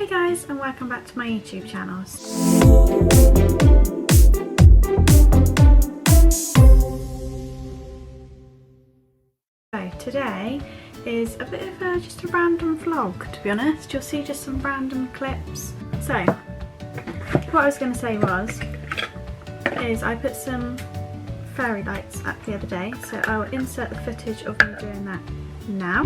Hey guys, and welcome back to my YouTube channel. So today is a bit of just a random vlog, to be honest. You'll see just some random clips. So what I was going to say is I put some fairy lights up the other day, so I will insert the footage of me doing that now.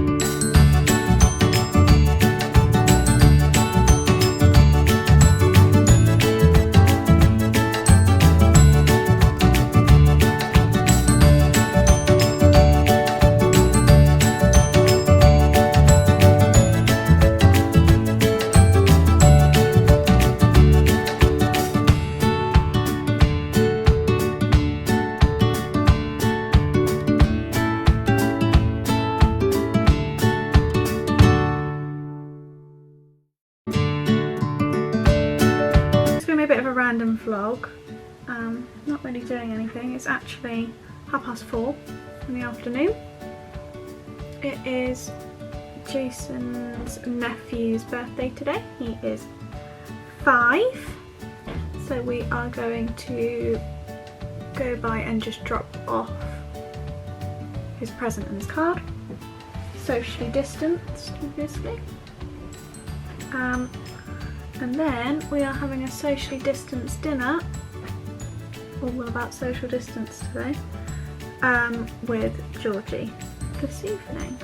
A bit of a random vlog, not really doing anything. It's actually 4:30 in the afternoon. It is Jason's nephew's birthday today. He is 5, so we are going to go by and just drop off his present and his card, socially distanced obviously. And then we are having a socially distanced dinner, all about social distance today, with Georgie this evening.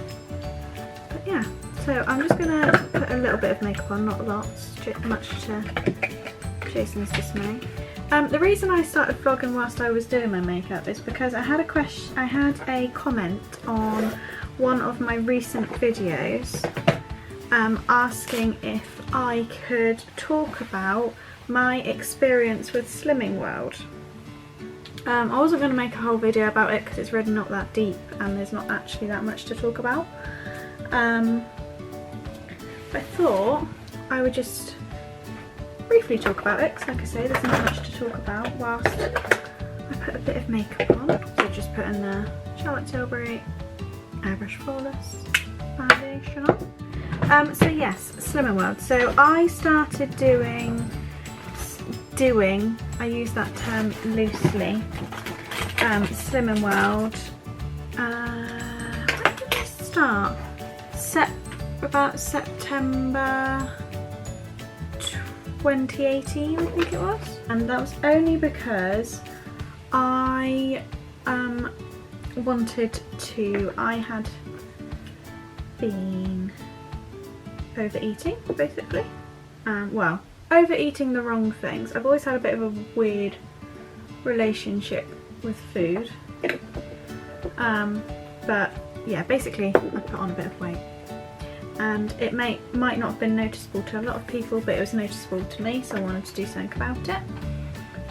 But yeah, so I'm just going to put a little bit of makeup on, not lots, much to Jason's dismay. The reason I started vlogging whilst I was doing my makeup is because I had a comment on one of my recent videos asking if I could talk about my experience with Slimming World. I wasn't going to make a whole video about it because it's really not that deep and there's not actually that much to talk about. But I thought I would just briefly talk about it because, like I say, there's not much to talk about whilst I put a bit of makeup on. So just putting the Charlotte Tilbury Airbrush Flawless foundation on. So yes, Slimming World. So I started doing, I use that term loosely, Slimming World, when did I start? About September 2018 I think it was. And that was only because I I had been overeating basically. Well, overeating the wrong things. I've always had a bit of a weird relationship with food. But yeah, basically I put on a bit of weight. And it might not have been noticeable to a lot of people, but it was noticeable to me, so I wanted to do something about it.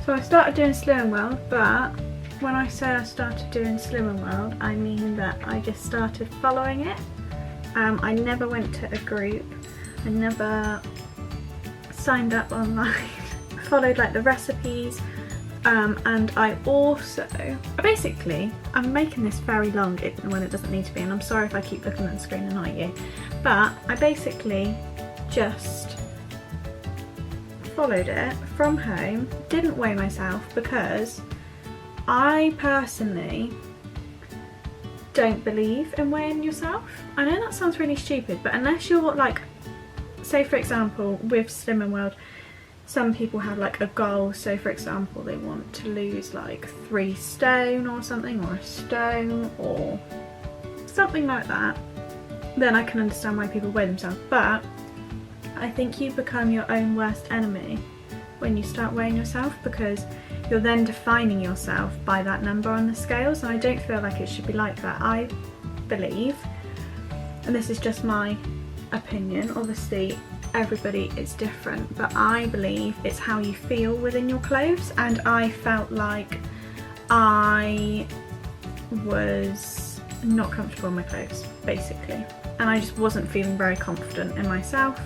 So I started doing Slimming World, but when I say I started doing Slimming World, I mean that I just started following it. I never went to a group, I never signed up online. I followed like the recipes, and I also, basically, I'm making this very long when it doesn't need to be, and I'm sorry if I keep looking at the screen and annoy you, but I basically just followed it from home, didn't weigh myself because I personally don't believe in weighing yourself. I know that sounds really stupid, but unless you're like, say for example with Slimming World, some people have like a goal, so for example they want to lose like 3 stone or something, or a stone or something like that, then I can understand why people weigh themselves. But I think you become your own worst enemy when you start weighing yourself, because you're then defining yourself by that number on the scales, and I don't feel like it should be like that. I believe, and this is just my opinion, obviously everybody is different, but I believe it's how you feel within your clothes, and I felt like I was not comfortable in my clothes basically, and I just wasn't feeling very confident in myself,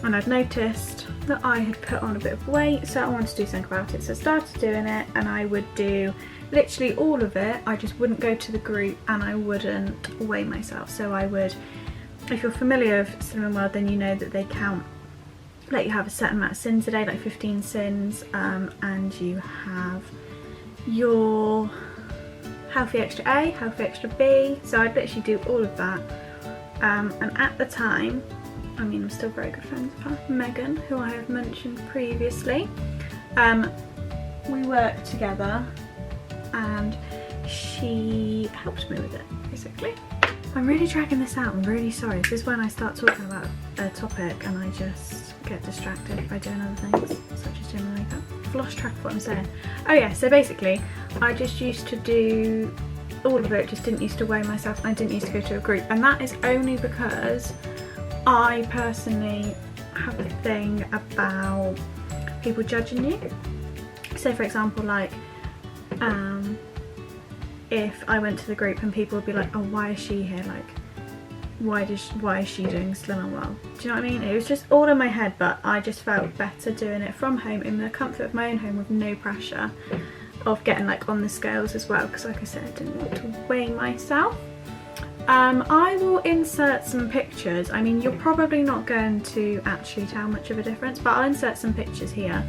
and I'd noticed that I had put on a bit of weight, so I wanted to do something about it. So I started doing it, and I would do literally all of it. I just wouldn't go to the group and I wouldn't weigh myself. So I would, if you're familiar with Slimming World, then you know that they count like you have a certain amount of sins a day, like 15 sins, and you have your healthy extra A, healthy extra B, so I'd literally do all of that. And at the time, I mean, I'm still very good friends with her, Megan, who I have mentioned previously. We worked together and she helped me with it, basically. I'm really dragging this out, I'm really sorry. This is when I start talking about a topic and I just get distracted by doing other things, such as doing my makeup. I've lost track of what I'm saying. Oh yeah, so basically, I just used to do all of it, just didn't used to weigh myself, and I didn't used to go to a group. And that is only because I personally have a thing about people judging you. So for example, like, if I went to the group and people would be like, oh, why is she here? Like, why is she doing Slim and Well? Do you know what I mean? It was just all in my head, but I just felt better doing it from home, in the comfort of my own home, with no pressure of getting like on the scales as well, because like I said, I didn't want to weigh myself. I will insert some pictures. I mean, you're probably not going to actually tell much of a difference, but I'll insert some pictures here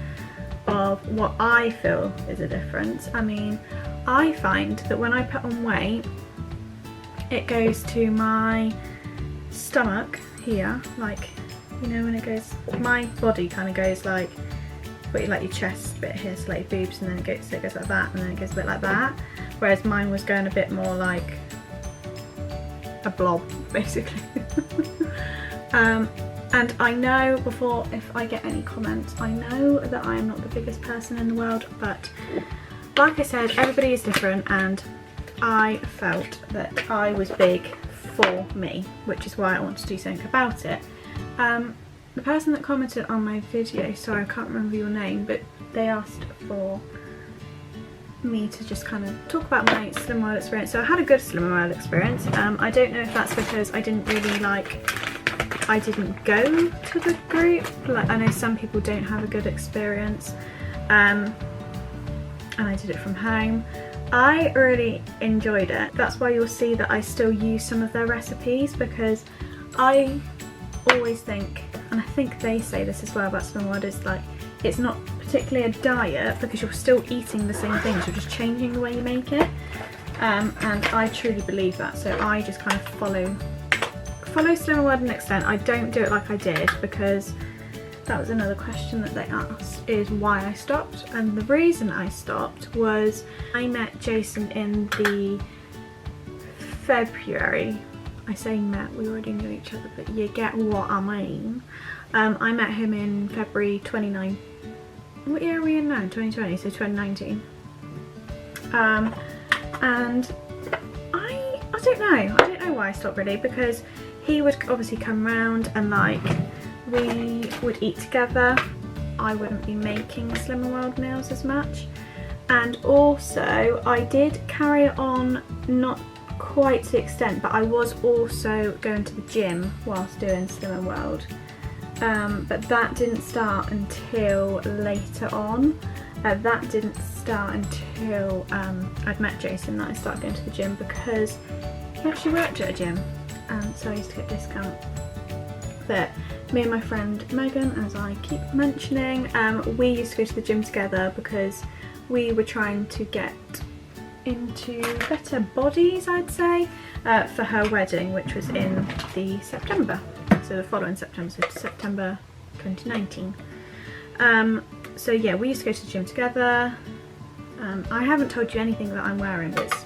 of what I feel is a difference. I mean, I find that when I put on weight, it goes to my stomach here, like, you know, when it goes, my body kind of goes like, like your chest bit here, so like your boobs, and then it goes like that, and then it goes a bit like that, whereas mine was going a bit more like a blob, basically. And I know, before, if I get any comments, I know that I am not the biggest person in the world, but like I said, everybody is different, and I felt that I was big for me, which is why I want to do something about it. The person that commented on my video, sorry I can't remember your name, but they asked for me to just kind of talk about my Slim and Well experience. So I had a good Slim and Well experience. I don't know if that's because I didn't really I didn't go to the group. Like, I know some people don't have a good experience, and I did it from home. I really enjoyed it. That's why you'll see that I still use some of their recipes, because I always think, and I think they say this as well about Slim and Well, is like, it's not particularly a diet because you're still eating the same things, you're just changing the way you make it. And I truly believe that, so I just kind of follow Slim and Well to an extent. I don't do it like I did, because that was another question that they asked, is why I stopped. And the reason I stopped was I met Jason in the February. I say met, we already knew each other, but you get what I mean. I met him in February 2019. What year are we in now? 2020, so 2019. And I don't know why I stopped really, because he would obviously come round and like we would eat together. I wouldn't be making Slim and Well meals as much, and also I did carry on, not quite to the extent, but I was also going to the gym whilst doing Slim and Well, but that didn't start until later on. That didn't start until I'd met Jason, that I started going to the gym, because he actually worked at a gym, so I used to get a discount. But me and my friend Megan, as I keep mentioning, we used to go to the gym together because we were trying to get into better bodies, I'd say, for her wedding, which was in the September, so the following September, so September 2019. So yeah, we used to go to the gym together. I haven't told you anything that I'm wearing, but it's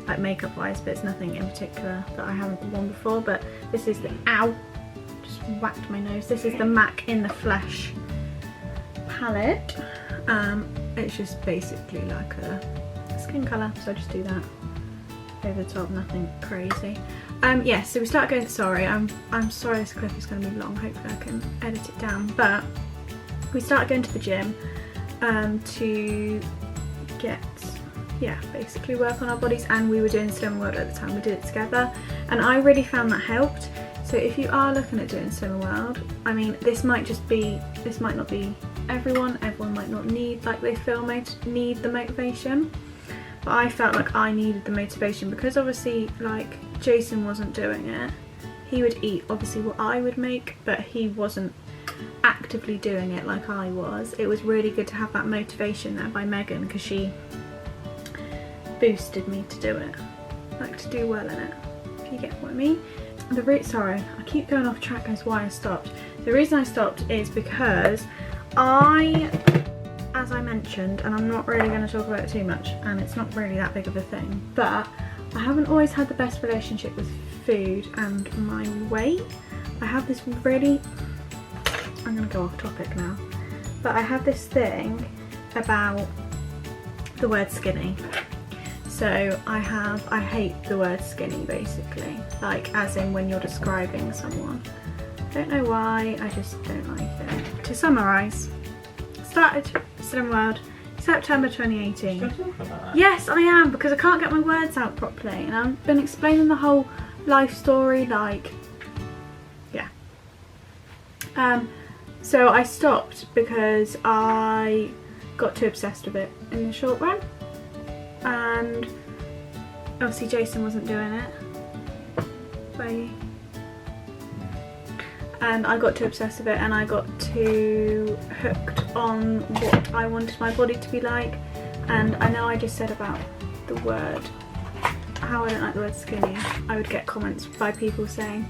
like makeup wise, but it's nothing in particular that I haven't worn before. But this is the, ow, just whacked my nose, this is the MAC in the Flesh palette. It's just basically like a skin colour, so I just do that over the top, nothing crazy. Yeah, so we started going, sorry, I'm sorry this clip is going to be long, hopefully I can edit it down, but we started going to the gym to get, yeah, basically work on our bodies, and we were doing Slim and Well at the time, we did it together, and I really found that helped. So if you are looking at doing Slim and Well, I mean, this might not be everyone might not need, like they feel need the motivation, but I felt like I needed the motivation, because obviously like Jason wasn't doing it. He would eat obviously what I would make, but he wasn't actively doing it like I was, it was really good to have that motivation there by Megan, because she boosted me to do it, like to do well in it, if you get what I mean. Sorry, I keep going off track as why I stopped. The reason I stopped is because as I mentioned, and I'm not really going to talk about it too much, and it's not really that big of a thing, but I haven't always had the best relationship with food and my weight. I have this really, I'm going to go off topic now, but I have this thing about the word skinny. So I hate the word skinny basically, like as in when you're describing someone. Don't know why, I just don't like it. To summarise, started Slim World September 2018. Yes, I am, because I can't get my words out properly, and I've been explaining the whole life story, like, yeah. So I stopped because I got too obsessed with it in the short run, and obviously Jason wasn't doing it. And I got too obsessed with it, and I got too hooked on what I wanted my body to be like. And I know I just said about the word, how I don't like the word skinny. I would get comments by people saying,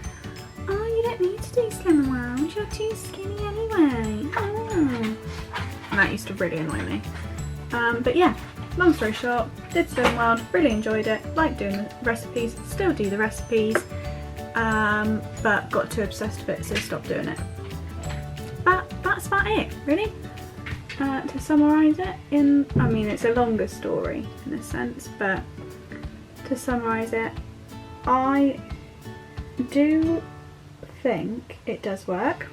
oh, you don't need to do Slim World, you're too skinny anyway. Oh. And that used to really annoy me. But yeah, long story short, did Slim World, really enjoyed it, liked doing the recipes, still do the recipes. But got too obsessed with it, so stopped doing it. But that's about it, really. To summarise it, I mean, it's a longer story in a sense, but to summarise it, I do think it does work.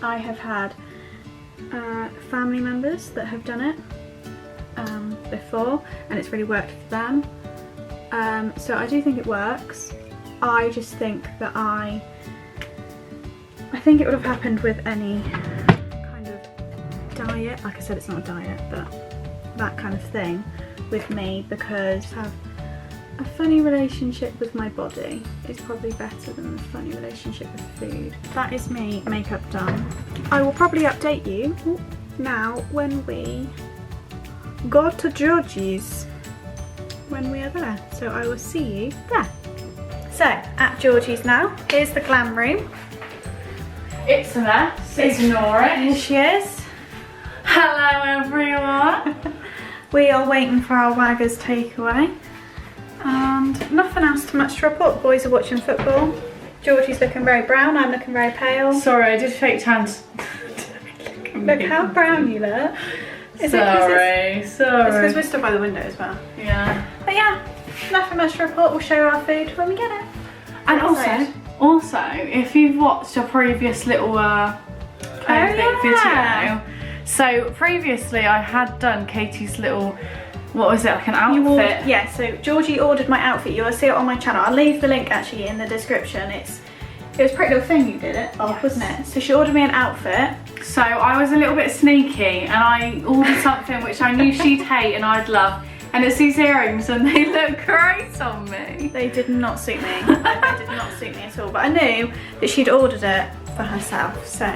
I have had family members that have done it before, and it's really worked for them. So I do think it works. I just think that I think it would have happened with any kind of diet. Like I said, it's not a diet, but that kind of thing with me, because I have a funny relationship with my body is probably better than a funny relationship with food. That is me, makeup done. I will probably update you now when we go to Georgies, when we are there. So I will see you there. So, at Georgie's now. Here's the glam room. It's a mess. Ignore it. Here she is. Hello everyone. We are waiting for our Waggers takeaway. And nothing else too much to report. The boys are watching football. Georgie's looking very brown, I'm looking very pale. Sorry, I did fake hands. Look how brown you look. Sorry. It's because we're stood by the window as well. Yeah. But yeah, nothing much to report. We'll show you our food when we get it. And also, if you've watched a previous little video, so previously I had done Katie's little, what was it, like an outfit? Yeah, so Georgie ordered my outfit. You'll see it on my channel. I'll leave the link actually in the description. It was a pretty little thing you did it off, yes. Wasn't it? So she ordered me an outfit. So I was a little bit sneaky and I ordered something which I knew she'd hate and I'd love. And it's these earrings and they look great on me. They did not suit me. They did not suit me at all. But I knew that she'd ordered it for herself. So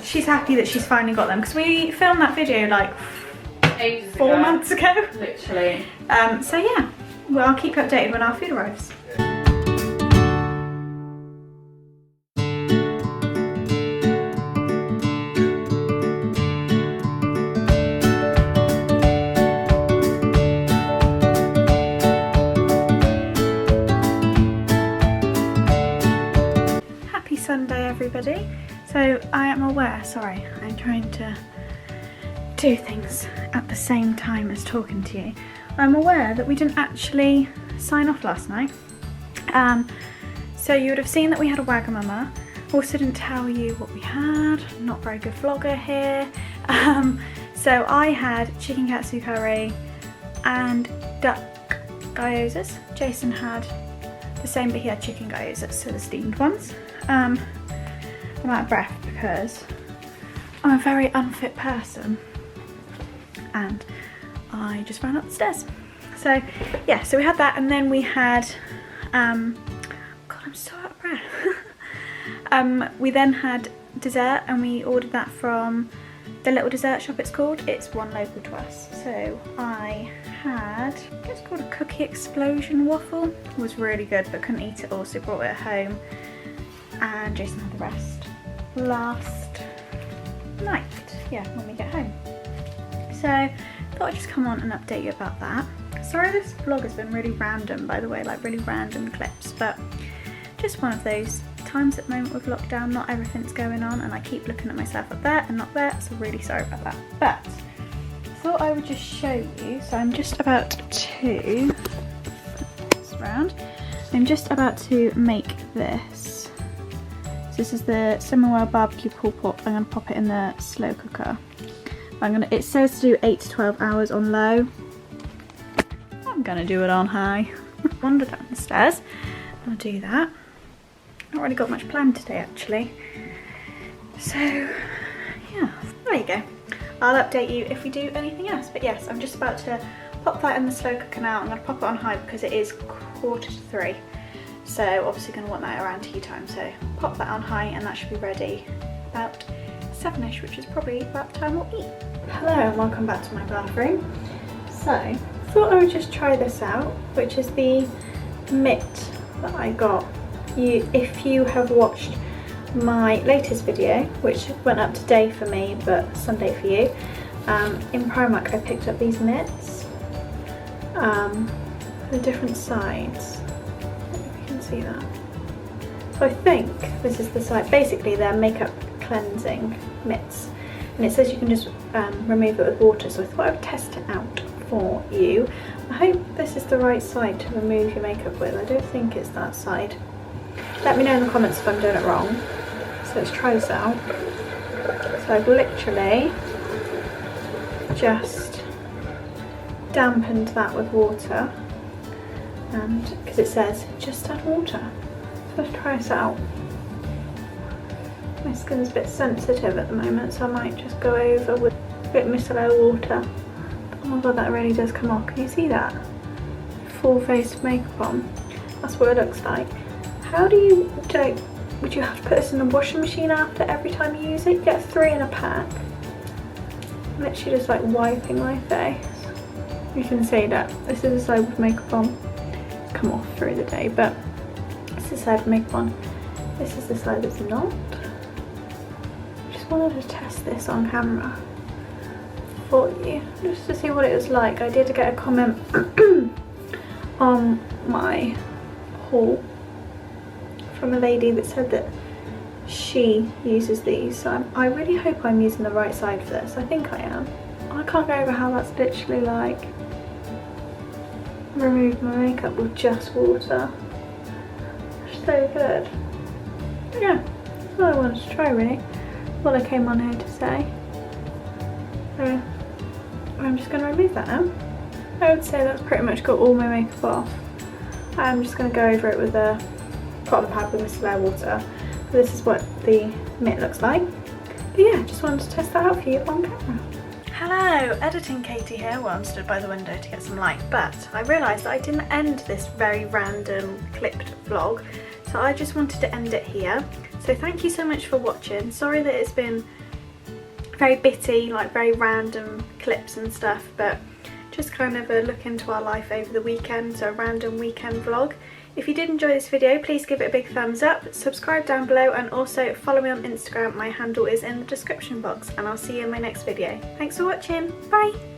she's happy that she's finally got them. Because we filmed that video like ages 4 months ago. Literally. So yeah, well, I'll keep you updated when our food arrives. Sunday everybody. So I am aware, sorry, I'm trying to do things at the same time as talking to you. I'm aware that we didn't actually sign off last night. So you would have seen that we had a Wagamama. Also didn't tell you what we had. Not very good vlogger here. So I had chicken katsu curry and duck gyozas. Jason had the same, but he had chicken gyozas, so the steamed ones. I'm out of breath because I'm a very unfit person and I just ran up the stairs. So yeah, so we had that, and then we had God, I'm so out of breath. We then had dessert, and we ordered that from the little dessert shop it's called. It's one local to us. So I had, I think it's called a cookie explosion waffle. It was really good but couldn't eat it all, so brought it home, and Jason had the rest last night, yeah, when we get home. So I thought I'd just come on and update you about that. Sorry this vlog has been really random, by the way, like really random clips, but just one of those times at the moment with lockdown. Not everything's going on and I keep looking at myself up there and not there, so really sorry about that. But I thought I would just show you. So I'm just about to make this. So this is the Simmerwell barbecue pulled pork. I'm going to pop it in the slow cooker. It says to do 8 to 12 hours on low. I'm going to do it on high. Wander down the stairs. I'll do that. Not really got much planned today actually. So yeah, there you go. I'll update you if we do anything else. But yes, I'm just about to pop that in the slow cooker now. I'm going to pop it on high because it is 2:45. So obviously going to want that around tea time. So pop that on high and that should be ready about 7ish, which is probably about the time we'll eat. Hello and welcome back to my bathroom. So I thought I would just try this out, which is the mitt that I got. If you have watched my latest video, which went up today for me but Sunday for you, in Primark I picked up these mitts, the different sides. I don't know if you can see that. So I think this is the side. Basically they're makeup cleansing mitts, and it says you can just remove it with water, so I thought I would test it out for you. I hope this is the right side to remove your makeup with. I don't think it's that side. Let me know in the comments if I'm doing it wrong. So let's try this out. So I've literally just dampened that with water, and because it says just add water. So let's try this out. My skin's a bit sensitive at the moment, so I might just go over with a bit of micellar water. Oh my god, that really does come off. Can you see that? Full face makeup on. That's what it looks like. How do you, would you have to put this in the washing machine after every time you use it? You get 3 in a pack. I'm literally just like wiping my face. You can see that this is the side with makeup on. It's come off through the day, but this is the side with makeup on. This is the side that's not. Just wanted to test this on camera for you, just to see what it was like. I did get a comment on my haul from a lady that said that she uses these, so I really hope I'm using the right side for this. I think I am. I can't go over how that's literally like remove my makeup with just water. It's so good. Yeah, that's what I wanted to try really. What I came on here to say. So I'm just going to remove that now. I would say that's pretty much got all my makeup off. I'm just going to go over it with a cotton pad with micellar water. This is what the mitt looks like. But yeah, just wanted to test that out for you on camera. Hello, editing Katie here. Well, I'm stood by the window to get some light, but I realised that I didn't end this very random clipped vlog, so I just wanted to end it here. So thank you so much for watching. Sorry that it's been very bitty, like very random clips and stuff, but just kind of a look into our life over the weekend, so a random weekend vlog. If you did enjoy this video, please give it a big thumbs up, subscribe down below, and also follow me on Instagram. My handle is in the description box, and I'll see you in my next video. Thanks for watching, bye!